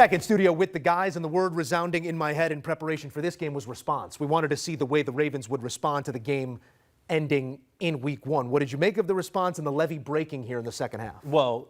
Back in studio with the guys, and the word resounding in my head in preparation for this game was response. We wanted to see the way the Ravens would respond to the game ending in week one. What did you make of the response and the levee breaking here in the second half? Well,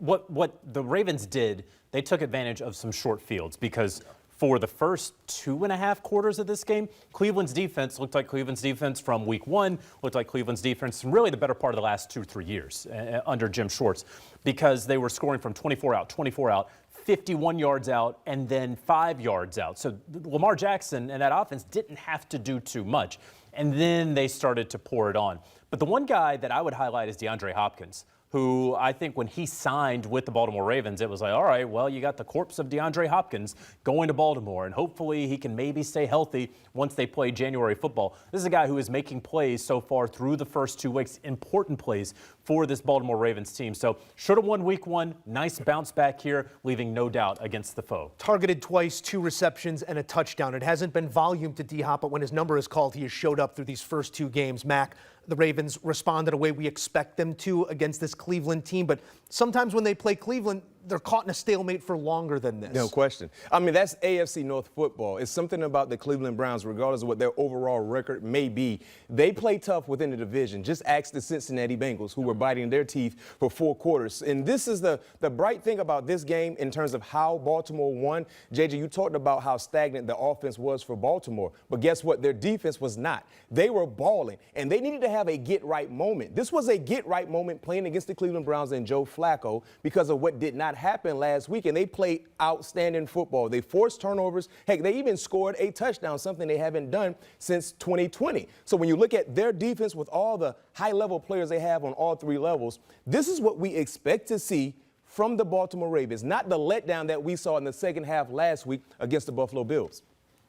what the Ravens did, they took advantage of some short fields because for the first 2.5 quarters of this game, Cleveland's defense looked like Cleveland's defense from week one, looked like Cleveland's defense from really the better part of the last 2 or 3 years under Jim Schwartz, because they were scoring from 24 out, 51 yards out, and then 5 yards out. So Lamar Jackson and that offense didn't have to do too much. And then they started to pour it on. But the one guy that I would highlight is DeAndre Hopkins, who I think when he signed with the Baltimore Ravens, it was like, all right, well, you got the corpse of DeAndre Hopkins going to Baltimore, and hopefully he can maybe stay healthy once they play January football. This is a guy who is making plays so far through the first 2 weeks, important plays for this Baltimore Ravens team. So should have won week one. Nice bounce back here, leaving no doubt against the foe. Targeted twice, 2 receptions, and a touchdown. It hasn't been volume to D-Hop, but when his number is called, he has showed up through these first 2 games. Mac, the Ravens responded a way we expect them to against this Cleveland team, but sometimes when they play Cleveland, they're caught in a stalemate for longer than this. No question. I mean, that's AFC North football. It's something about the Cleveland Browns, regardless of what their overall record may be. They play tough within the division. Just ask the Cincinnati Bengals, who were biting their teeth for 4 quarters. And this is the bright thing about this game in terms of how Baltimore won. JJ, you talked about how stagnant the offense was for Baltimore. But guess what? Their defense was not. They were balling, and they needed to have a get-right moment. This was a get-right moment playing against the Cleveland Browns and Joe Flacco because of what did not happen last week, and they played outstanding football. They forced turnovers. Heck, they even scored a touchdown, something they haven't done since 2020. So when you look at their defense with all the high-level players they have on all 3 levels, this is what we expect to see from the Baltimore Ravens, not the letdown that we saw in the second half last week against the Buffalo Bills.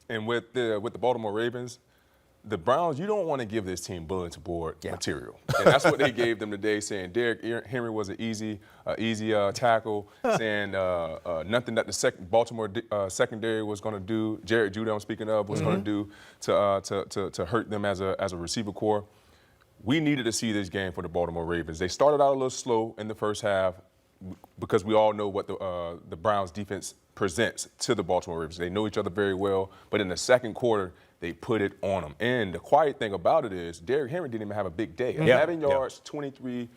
And with the Baltimore Ravens, the Browns, you don't want to give this team bulletin board material. And that's what they gave them today, saying Derrick Henry was an easy tackle, saying nothing that the Baltimore secondary was going to do, Jared Judy, I'm speaking of, was going to do to hurt them as a receiver core. We needed to see this game for the Baltimore Ravens. They started out a little slow in the first half because we all know what the Browns defense presents to the Baltimore Ravens. They know each other very well, but in the second quarter, they put it on them. And the quiet thing about it is Derrick Henry didn't even have a big day. 11 yards, 11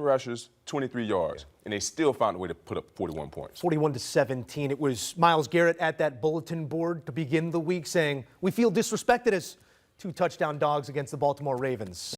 rushes, 23 yards. And they still found a way to put up 41 points. 41-17. It was Myles Garrett at that bulletin board to begin the week saying, we feel disrespected as 2 touchdown dogs against the Baltimore Ravens.